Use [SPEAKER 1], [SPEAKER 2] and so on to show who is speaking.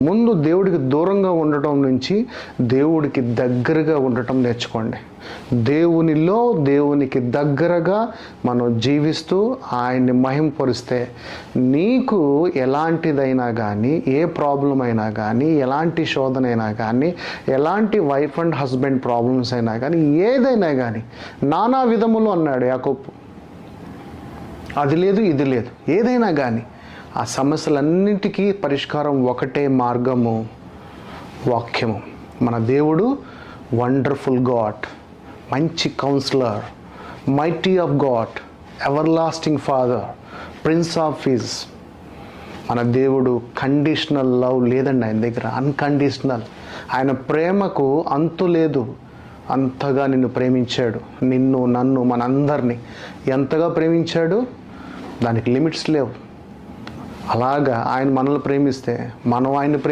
[SPEAKER 1] ముందు దేవుడికి దూరంగా ఉండటం నుంచి దేవుడికి దగ్గరగా ఉండటం నేర్చుకోండి. దేవునికి దగ్గరగా మనం జీవిస్తూ ఆయన్ని మహింపరుస్తే నీకు ఎలాంటిదైనా కానీ, ఏ ప్రాబ్లం అయినా కానీ, ఎలాంటి శోధన అయినా కానీ, ఎలాంటి వైఫ్ అండ్ హస్బెండ్ ప్రాబ్లమ్స్ అయినా కానీ, ఏదైనా కానీ, నానా విధములు అన్నాడు యాకోబు. అది లేదు ఇది లేదు, ఏదైనా కానీ ఆ సమస్యలన్నిటికీ పరిష్కారం ఒకటే మార్గము, వాక్యము. మన దేవుడు వండర్ఫుల్ గాడ్, మంచి counsellor, mighty of God, everlasting father, prince of peace. మన దేవుడు కండిషనల్ లవ్ లేదండి ఆయన దగ్గర, అన్కండిషనల్. ఆయన ప్రేమకు అంతు లేదు. అంతగా నిన్ను ప్రేమించాడు, నిన్ను, నన్ను, మనందరినీ ఎంతగా ప్రేమించాడు, దానికి లిమిట్స్ లేవు. అలాగా ఆయన మనల్ని ప్రేమిస్తే మనం ఆయన్ని